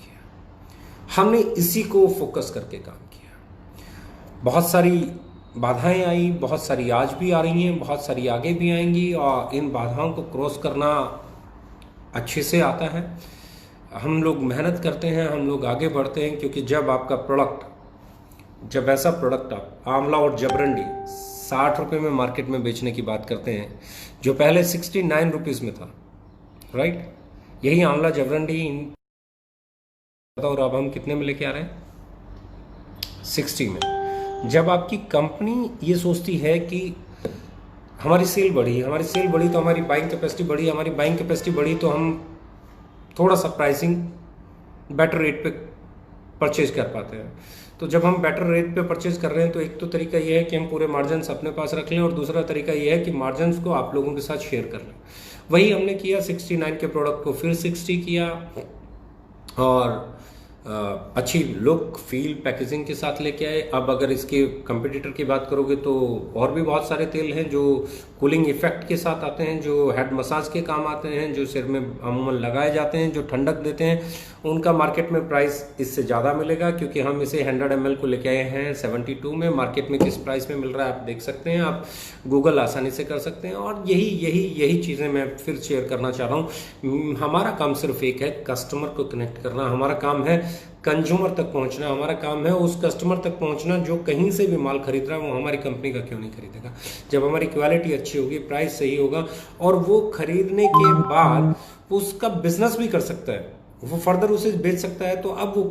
हमने इसी को फोकस करके काम किया। बहुत सारी बाधाएं आई, बहुत सारी आज भी आ रही हैं, बहुत सारी आगे भी आएंगी और इन बाधाओं को क्रॉस करना अच्छे से आता है। हम लोग मेहनत करते हैं, हम लोग आगे बढ़ते हैं, क्योंकि जब आपका प्रोडक्ट, जब ऐसा प्रोडक्ट आप आंवला और जबरंडी 60 रुपये में मार्केट में बेचने की बात करते हैं, जो पहले 69 रुपीज़ में था, राइट? यही आंवला जबरंडी और अब हम कितने में लेके आ रहे हैं? 60 में। जब आपकी कंपनी ये सोचती है कि हमारी सेल बढ़ी, हमारी सेल बढ़ी तो हमारी बाइंग कैपेसिटी बढ़ी, हमारी बाइंग कैपेसिटी बढ़ी तो हम थोड़ा सा प्राइसिंग बेटर रेट पे परचेज कर पाते हैं। तो जब हम बेटर रेट पे परचेज कर रहे हैं तो एक तो तरीका ये है कि हम पूरे मार्जिन्स अपने पास रख लें और दूसरा तरीका ये है कि मार्जिन्स को आप लोगों के साथ शेयर कर लें। वही हमने किया, 69 के प्रोडक्ट को फिर 60 किया और अच्छी लुक, फील, पैकेजिंग के साथ लेके आए। अब अगर इसके कंपटीटर की बात करोगे तो और भी बहुत सारे तेल हैं जो कूलिंग इफेक्ट के साथ आते हैं, जो हेड मसाज के काम आते हैं, जो सिर में अमूमन लगाए जाते हैं, जो ठंडक देते हैं। उनका मार्केट में प्राइस इससे ज़्यादा मिलेगा क्योंकि हम इसे 100 ml को लेके आए हैं 72 में। मार्केट में किस प्राइस में मिल रहा है आप देख सकते हैं, आप गूगल आसानी से कर सकते हैं। और यही चीज़ें मैं फिर शेयर करना चाह रहा हूँ। हमारा काम सिर्फ एक है, कस्टमर को कनेक्ट करना। हमारा काम है कंज्यूमर तक पहुंचना, हमारा काम है उस कस्टमर तक पहुंचना जो कहीं से भी माल खरीद रहा है वो हमारी कंपनी का क्यों नहीं खरीदेगा। जब हमारी क्वालिटी अच्छी होगी, प्राइस सही होगा और वो खरीदने के बाद उसका बिजनेस भी कर सकता है, वो फर्दर उसे बेच सकता है, तो अब वो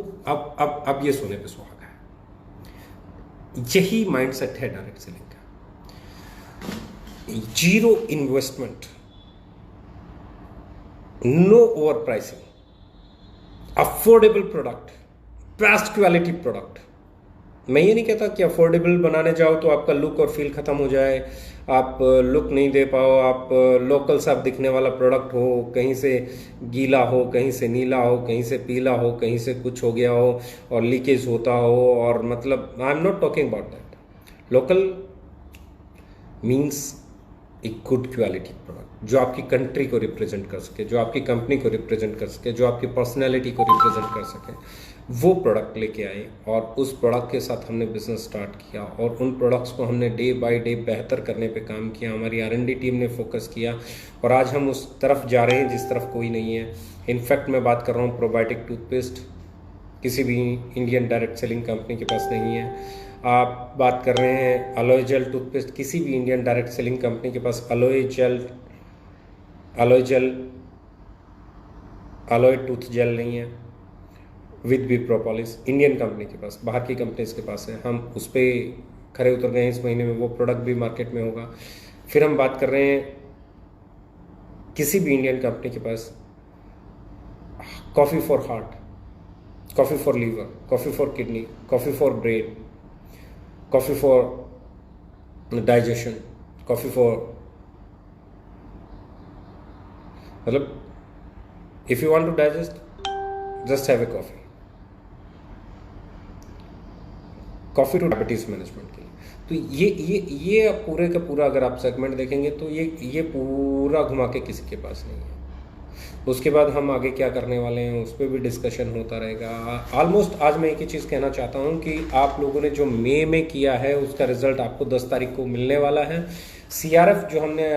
अब ये सोने पे सुहागा है। यही माइंडसेट है डायरेक्ट सेलिंग का। Zero investment, no over pricing, affordable product, best quality product. मैं ये नहीं कहता कि अफोर्डेबल बनाने जाओ तो आपका लुक और फील खत्म हो जाए, आप लुक नहीं दे पाओ, आप लोकल सा दिखने वाला प्रोडक्ट हो, कहीं से गीला हो, कहीं से नीला हो, कहीं से पीला हो, कहीं से कुछ हो गया हो और लीकेज होता हो, और मतलब I am not talking about that. Local means एक गुड क्वालिटी प्रोडक्ट जो आपकी कंट्री को रिप्रेजेंट कर सके, जो आपकी कंपनी को रिप्रेजेंट कर सके, जो आपकी पर्सनैलिटी को रिप्रेजेंट कर सके, वो प्रोडक्ट लेके आए और उस प्रोडक्ट के साथ हमने बिजनेस स्टार्ट किया और उन प्रोडक्ट्स को हमने डे बाय डे बेहतर करने पे काम किया। हमारी R&D टीम ने फोकस किया और आज हम उस तरफ जा रहे हैं जिस तरफ कोई नहीं है। इनफैक्ट मैं बात कर रहा हूँ प्रोबायोटिक टूथपेस्ट, किसी भी इंडियन डायरेक्ट सेलिंग कंपनी के पास नहीं है। आप बात कर रहे हैं अलोए जेल टूथपेस्ट, किसी भी इंडियन डायरेक्ट सेलिंग कंपनी के पास अलोए टूथ जेल नहीं है with B propolis. Indian company के पास, बाहर की कंपनीज के पास है। हम उस पर खरे उतर गए इस महीने में, वो प्रोडक्ट भी मार्केट में होगा। फिर हम बात कर रहे हैं किसी भी इंडियन कंपनी के पास coffee for heart, coffee for liver, coffee for kidney, coffee for brain, coffee for digestion, coffee for, मतलब if you want to digest just have a coffee to diabetes management के लिए। तो ये पूरे का पूरा अगर आप सेगमेंट देखेंगे तो ये पूरा घुमा के किसी के पास नहीं है। उसके बाद हम आगे क्या करने वाले हैं उस पर भी डिस्कशन होता रहेगा। ऑलमोस्ट आज मैं एक ही चीज़ कहना चाहता हूँ कि आप लोगों ने जो मई में किया है उसका रिजल्ट आपको 10 तारीख को मिलने वाला है। CRF जो हमने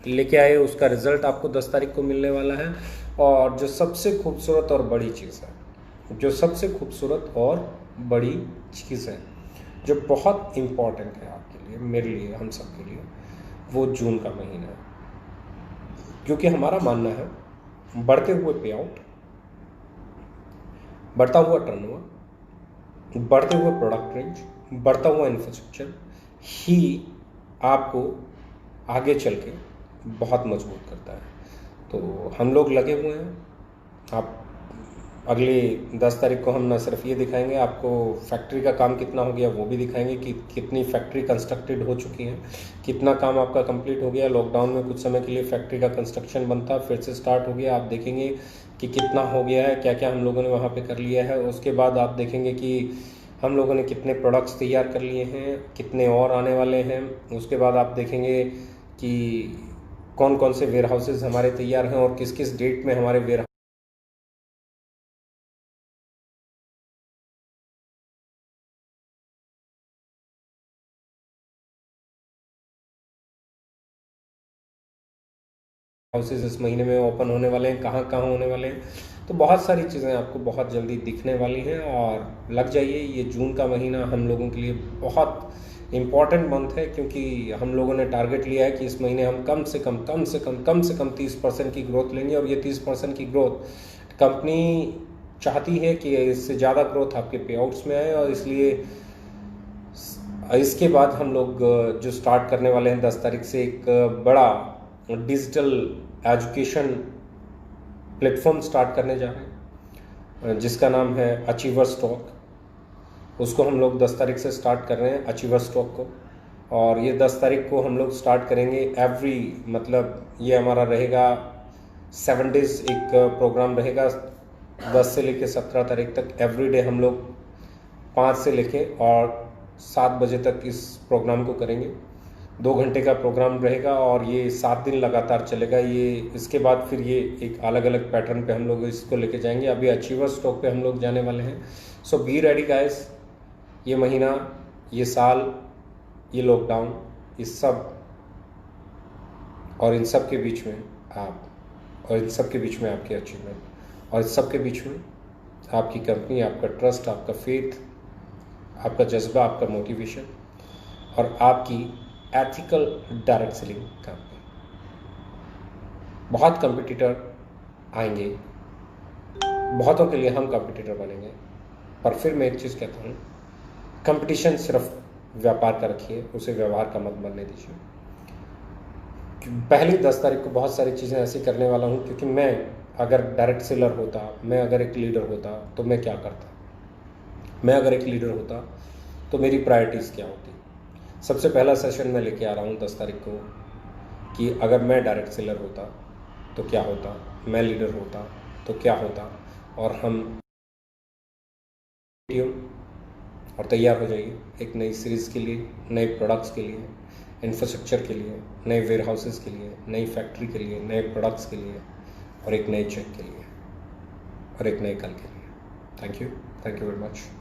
लेके आए उसका रिजल्ट आपको 10 तारीख को मिलने वाला है। और जो सबसे खूबसूरत और बड़ी चीज़ है, जो सबसे खूबसूरत और बड़ी चीज़ है, जो बहुत इम्पॉर्टेंट है आपके लिए, मेरे लिए, हम सब के लिए, वो जून का महीना है। क्योंकि हमारा मानना है बढ़ते हुए पे आउट, बढ़ता हुआ टर्नओवर, बढ़ते हुए प्रोडक्ट रेंज, बढ़ता हुआ इंफ्रास्ट्रक्चर ही आपको आगे चल के बहुत मजबूत करता है। तो हम लोग लगे हुए हैं। आप अगले 10 तारीख को हम ना सिर्फ ये दिखाएंगे, आपको फैक्ट्री का काम कितना हो गया वो भी दिखाएंगे कि कितनी फैक्ट्री कंस्ट्रक्टेड हो चुकी है, कितना काम आपका कंप्लीट हो गया। लॉकडाउन में कुछ समय के लिए फैक्ट्री का कंस्ट्रक्शन बंद था, फिर से स्टार्ट हो गया, आप देखेंगे कि कितना हो गया है, क्या क्या हम लोगों ने वहाँ पे कर लिया है। उसके बाद आप देखेंगे कि हम लोगों ने कितने प्रोडक्ट्स तैयार कर लिए हैं, कितने और आने वाले हैं। उसके बाद आप देखेंगे कि कौन कौन से वेयर हाउसेज हमारे तैयार हैं और किस किस डेट में हमारे वेयर हाउसेज इस महीने में ओपन होने वाले हैं, कहाँ कहाँ होने वाले हैं। तो बहुत सारी चीज़ें आपको बहुत जल्दी दिखने वाली हैं और लग जाइए। ये जून का महीना हम लोगों के लिए बहुत इम्पॉर्टेंट मंथ है, क्योंकि हम लोगों ने टारगेट लिया है कि इस महीने हम कम से कम 30% की ग्रोथ लेंगे। और ये 30% की ग्रोथ कंपनी चाहती है कि इससे ज़्यादा ग्रोथ आपके पे आउट्स में आए, और इसलिए इसके बाद हम लोग जो स्टार्ट करने वाले हैं 10 तारीख से, एक बड़ा डिजिटल एजुकेशन प्लेटफॉर्म स्टार्ट करने जा रहे हैं जिसका नाम है अचीवर्स टॉक। उसको हम लोग 10 तारीख से स्टार्ट कर रहे हैं, अचीवर्स टॉक को। और ये 10 तारीख को हम लोग स्टार्ट करेंगे। ये हमारा रहेगा 7 डेज एक प्रोग्राम रहेगा, 10 से लेकर 17 तारीख तक। एवरीडे हम लोग 5 से लेके और 7 बजे तक इस प्रोग्राम को करेंगे। 2 घंटे का प्रोग्राम रहेगा और ये 7 दिन लगातार चलेगा। ये इसके बाद फिर ये एक अलग अलग पैटर्न पे हम लोग इसको लेके जाएंगे। अभी अचीवर्स टॉक पे हम लोग जाने वाले हैं। सो बी रेडी गाइस। ये महीना, ये साल, ये लॉकडाउन, इस सब और इन सब के बीच में आप, और इन सब के बीच में आपकी अचीवमेंट, और इस सब के बीच में आपकी कंपनी, आपका ट्रस्ट, आपका फेथ, आपका जज्बा, आपका मोटिवेशन और आपकी एथिकल डायरेक्ट सेलिंग कंपनी। बहुत कंपटीटर आएंगे, बहुतों के लिए हम कंपटीटर बनेंगे, पर फिर मैं एक चीज़ कहता हूँ, कंपटीशन सिर्फ व्यापार का रखिए, उसे व्यवहार का मत बनने दीजिए। पहली 10 तारीख को बहुत सारी चीज़ें ऐसी करने वाला हूँ, क्योंकि मैं अगर डायरेक्ट सेलर होता, मैं अगर एक लीडर होता तो मैं क्या करता। मैं अगर एक लीडर होता तो मेरी प्रायोरिटीज़ क्या होती। सबसे पहला सेशन मैं लेके आ रहा हूँ 10 तारीख को कि अगर मैं डायरेक्ट सेलर होता तो क्या होता, मैं लीडर होता तो क्या होता। और हम और तैयार हो जाइए एक नई सीरीज़ के लिए, नए प्रोडक्ट्स के लिए, इंफ्रास्ट्रक्चर के लिए, नए वेयर हाउसेज़ के लिए, नई फैक्ट्री के लिए, नए प्रोडक्ट्स के लिए, और एक नए चेक के लिए, और एक नए कल के लिए। Thank you very much.